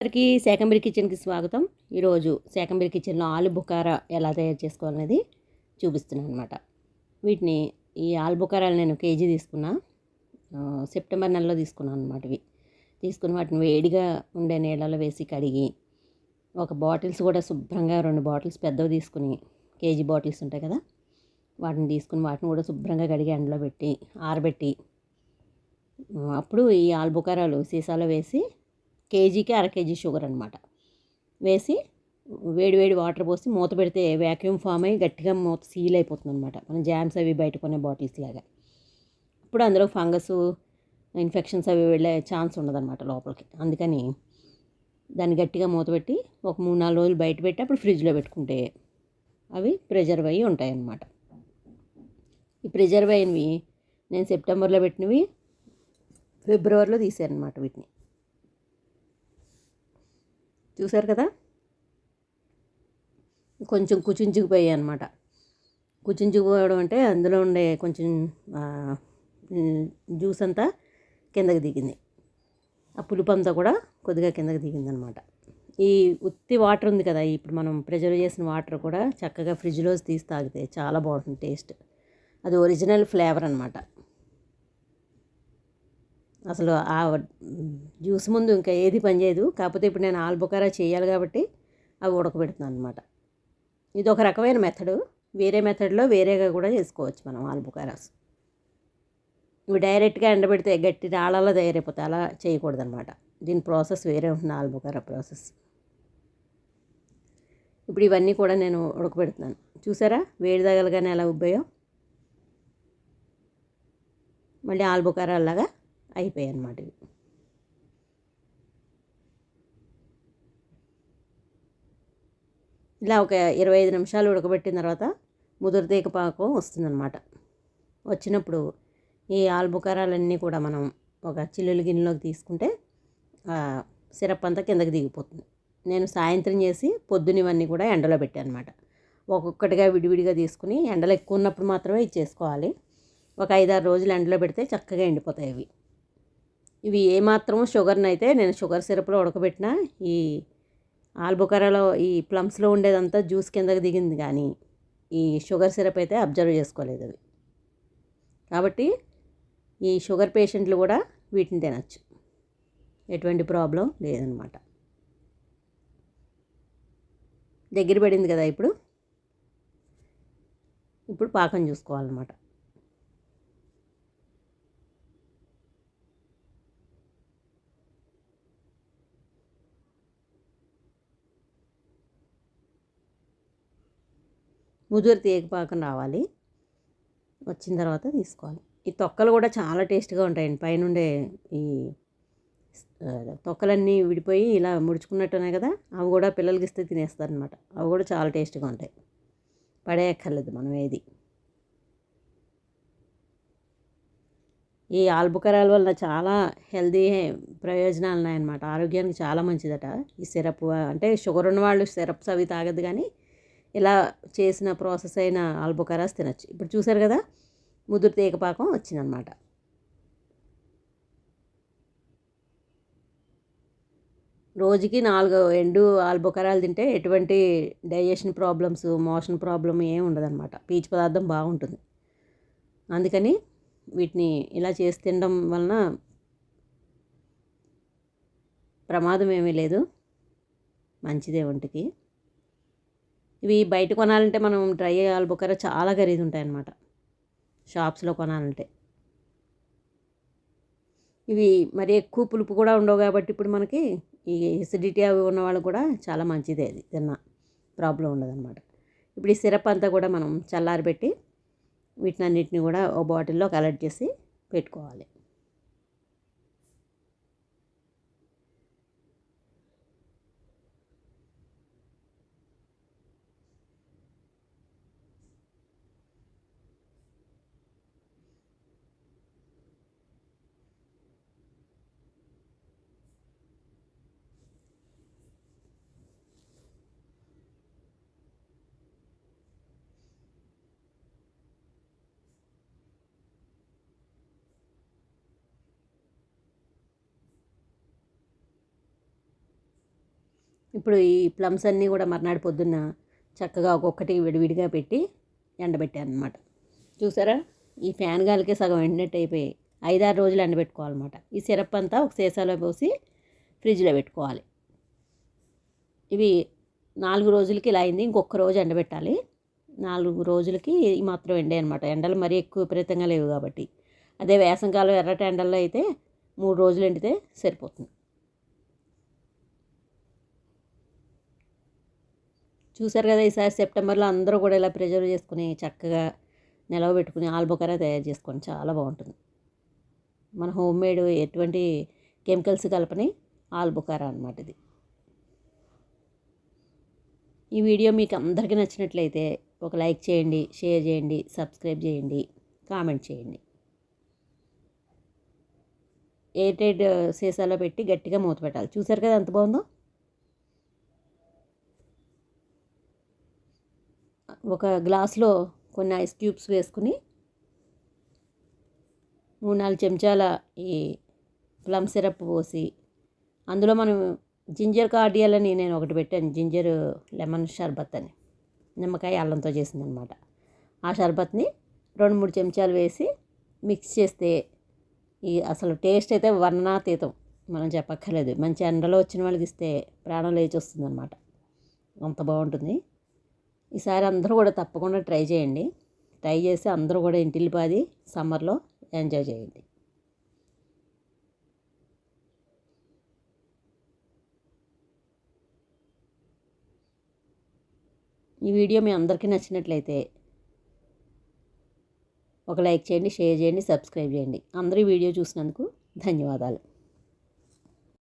అందరికీ శాకంబరి కిచెన్కి స్వాగతం. ఈరోజు శాకంబరి కిచెన్లో ఆలు బుకారా ఎలా తయారు చేసుకోవాలనేది చూపిస్తున్నాను అనమాట. వీటిని ఈ ఆలు బుకారాలు నేను కేజీ తీసుకున్నా. సెప్టెంబర్ నెలలో తీసుకున్నాను అనమాట. ఇవి తీసుకుని వాటిని వేడిగా ఉండే నీళ్ళలో వేసి కడిగి, ఒక బాటిల్స్ కూడా శుభ్రంగా 2 బాటిల్స్ పెద్దవి తీసుకుని, కేజీ బాటిల్స్ ఉంటాయి కదా, వాటిని తీసుకుని వాటిని కూడా శుభ్రంగా కడిగి ఎండలో పెట్టి ఆరబెట్టి, అప్పుడు ఈ ఆలు బుకారాలు సీసాలో వేసి కేజీకి 1/2 కేజీ షుగర్ అనమాట వేసి వేడి వాటర్ పోసి మూత పెడితే వ్యాక్యూమ్ ఫామ్ అయ్యి గట్టిగా మూత సీల్ అయిపోతుంది అనమాట. మనం జామ్స్ అవి బయట కొనే బాటిల్స్ లాగా. ఇప్పుడు అందులో ఫంగస్ ఇన్ఫెక్షన్స్ అవి వెళ్ళే ఛాన్స్ ఉండదన్నమాట లోపలికి. అందుకని దాన్ని గట్టిగా మూత పెట్టి ఒక 3-4 రోజులు బయట పెట్టి అప్పుడు ఫ్రిడ్జ్లో పెట్టుకుంటే అవి ప్రిజర్వ్ అయ్యి ఉంటాయి అన్నమాట. ఈ ప్రిజర్వ్ అయినవి నేను సెప్టెంబర్లో పెట్టినవి ఫిబ్రవరిలో తీసాను అనమాట. వీటిని చూసారు కదా, కొంచెం కుచించుకుపోయాయి అనమాట. కుచించుకుపోవడం అంటే అందులో ఉండే కొంచెం జ్యూస్ అంతా కిందకి దిగింది, ఆ పులుపు అంతా కూడా కొద్దిగా కిందకి దిగిందనమాట. ఈ ఉత్తి వాటర్ ఉంది కదా, ఇప్పుడు మనం ప్రిజర్వ్ చేసిన వాటర్ కూడా చక్కగా ఫ్రిడ్జ్లో తీసి తాగితే చాలా బాగుంటుంది టేస్ట్. అది ఒరిజినల్ ఫ్లేవర్ అనమాట. అసలు ఆ జ్యూస్ ముందు ఇంకా ఏది పనిచేయదు. కాకపోతే ఇప్పుడు నేను ఆలు బుకారా చేయాలి కాబట్టి అవి ఉడకబెడుతున్నాను అనమాట. ఇది ఒక రకమైన మెథడు. వేరే మెథడ్లో వేరేగా కూడా చేసుకోవచ్చు మనం ఆలు బుకారాస్. ఇవి డైరెక్ట్గా ఎండబెడితే గట్టి రాళ్ళలో తయారైపోతాయి. అలా చేయకూడదు అనమాట. దీని ప్రాసెస్ వేరే ఉంటుంది, ఆలు బుకారా ప్రాసెస్. ఇప్పుడు ఇవన్నీ కూడా నేను ఉడకబెడుతున్నాను. చూసారా వేడి తగలగానే ఎలా ఉబ్బాయో. మళ్ళీ ఆలు బుకారా లాగా అయిపోయాయి అన్నమాట. ఇవి ఇలా ఒక 25 నిమిషాలు ఉడకబెట్టిన తర్వాత ముదురుతీగ పాకం వస్తుందన్నమాట. వచ్చినప్పుడు ఈ ఆలు బుకారాలన్నీ కూడా మనం ఒక చిల్లులు గిన్నెలోకి తీసుకుంటే సిరప్ అంతా కిందకి దిగిపోతుంది. నేను సాయంత్రం చేసి పొద్దున ఇవన్నీ కూడా ఎండలో పెట్టాను అనమాట. ఒక్కొక్కటిగా విడివిడిగా తీసుకుని ఎండలో ఎక్కువ ఉన్నప్పుడు మాత్రమే ఇచ్చేసుకోవాలి. ఒక 5-6 రోజులు ఎండలో పెడితే చక్కగా ఎండిపోతాయి ఇవి. ఇవి ఏమాత్రము షుగర్ని అయితే నేను షుగర్ సిరప్లో ఉడకబెట్టిన ఈ ఆలు బుకారాలో ఈ ప్లమ్స్లో ఉండేదంతా జ్యూస్ కిందకి దిగింది, కానీ ఈ షుగర్ సిరప్ అయితే అబ్జర్వ్ చేసుకోలేదు అవి. కాబట్టి ఈ షుగర్ పేషెంట్లు కూడా వీటిని తినచ్చు, ఎటువంటి ప్రాబ్లం లేదనమాట. దగ్గర పడింది కదా, ఇప్పుడు పాకం చూసుకోవాలన్నమాట. ముదురు తీగ పాకం రావాలి. వచ్చిన తర్వాత తీసుకోవాలి. ఈ తొక్కలు కూడా చాలా టేస్ట్గా ఉంటాయండి. పైనుండే ఈ తొక్కలన్నీ విడిపోయి ఇలా ముడుచుకున్నట్టున్నాయి కదా, అవి కూడా పిల్లలకి ఇస్తే తినేస్తారనమాట. అవి కూడా చాలా టేస్ట్గా ఉంటాయి. పడేయక్కర్లేదు మనం ఏది. ఈ ఆలు బుకారాల వల్ల చాలా హెల్దీ ప్రయోజనాలు ఉన్నాయన్నమాట. ఆరోగ్యానికి చాలా మంచిదట ఈ సిరప్. అంటే షుగర్ ఉన్న వాళ్ళు సిరప్స్ అవి తాగదు, కానీ ఇలా చేసిన ప్రాసెస్ అయిన ఆలు బుకారాస్ తినచ్చు. ఇప్పుడు చూసారు కదా, ముదురు తీగ పాకం వచ్చిందనమాట. రోజుకి 4 ఎండు ఆలు బుకారాలు తింటే ఎటువంటి డైజెషన్ ప్రాబ్లమ్స్, మోషన్ ప్రాబ్లం ఏమి ఉండదన్నమాట. పీచు పదార్థం బాగుంటుంది. అందుకని వీటిని ఇలా చేసి తినడం వలన ప్రమాదం ఏమీ లేదు, మంచిదే ఒంటికి. ఇవి బయట కొనాలంటే మనం డ్రై ఆలు బుకారా చాలా ఖరీదు ఉంటాయన్నమాట, షాప్స్లో కొనాలంటే. ఇవి మరి ఎక్కువ పులుపు కూడా ఉండవు కాబట్టి ఇప్పుడు మనకి ఈ ఎసిడిటీ అవి ఉన్న వాళ్ళు కూడా చాలా మంచిదే, అది తిన్న ప్రాబ్లం ఉండదన్నమాట. ఇప్పుడు ఈ సిరప్ అంతా కూడా మనం చల్లారబెట్టి వీటినన్నిటిని కూడా ఓ బాటిల్లో కలెక్ట్ చేసి పెట్టుకోవాలి. ఇప్పుడు ఈ ప్లమ్స్ అన్నీ కూడా మర్నాడు పొద్దున్న చక్కగా ఒక్కొక్కటి విడివిడిగా పెట్టి ఎండబెట్టాను అనమాట. చూసారా, ఈ ఫ్యాన్ గాలికే సగం ఎండినట్టు అయిపోయాయి. 5-6 రోజులు ఎండబెట్టుకోవాలన్నమాట. ఈ సిరప్ అంతా ఒక సీసాలో పోసి ఫ్రిడ్జ్లో పెట్టుకోవాలి. ఇవి 4 రోజులకి ఇలా అయింది. ఇంకొక రోజు ఎండబెట్టాలి. 4 రోజులకి ఈ మాత్రం ఎండే అనమాట. ఎండలు మరీ ఎక్కువ విపరీతంగా లేవు కాబట్టి. అదే వేసవికాలం ఎర్రటి ఎండల్లో అయితే 3 రోజులు ఎండితే సరిపోతుంది. చూసారు కదా, ఈసారి సెప్టెంబర్లో అందరూ కూడా ఇలా ప్రిజర్వ్ చేసుకుని చక్కగా నిలవ పెట్టుకుని ఆల్బుకారా తయారు చేసుకోండి. చాలా బాగుంటుంది. మన హోమ్ మేడ్ ఎటువంటి కెమికల్స్ కలపని ఆల్బుకారా అనమాట ఇది. ఈ వీడియో మీకు అందరికీ నచ్చినట్లయితే ఒక లైక్ చేయండి, షేర్ చేయండి, సబ్స్క్రైబ్ చేయండి, కామెంట్ చేయండి. ఎయిర్టైట్ సీసాలో పెట్టి గట్టిగా మూత పెట్టాలి. చూసారు కదా ఎంత బాగుందో. ఒక గ్లాస్లో కొన్ని ఐస్ క్యూబ్స్ వేసుకుని 3-4 చెంచాల ఈ ప్లమ్ సిరప్ పోసి అందులో మనం జింజర్ కార్డియల్ అని నేను ఒకటి పెట్టాను. జింజర్ లెమన్ షర్బత్ అని, నిమ్మకాయ అల్లంతో చేసిందనమాట. ఆ షర్బత్ని 2-3 చెంచాలు వేసి మిక్స్ చేస్తే ఈ అసలు టేస్ట్ అయితే వర్ణనాతీతం, మనం చెప్పక్కర్లేదు. మంచి ఎండలో వచ్చిన వాళ్ళకి ఇస్తే ప్రాణం లేచి వస్తుందన్నమాట. అంత బాగుంటుంది. ఈసారి అందరూ కూడా తప్పకుండా ట్రై చేయండి. ట్రై చేసి అందరూ కూడా ఇంటిల్లిపాది సమ్మర్లో ఎంజాయ్ చేయండి. ఈ వీడియో మీ అందరికీ నచ్చినట్లయితే ఒక లైక్ చేయండి, షేర్ చేయండి, సబ్స్క్రైబ్ చేయండి. అందరూ ఈ వీడియో చూసినందుకు ధన్యవాదాలు.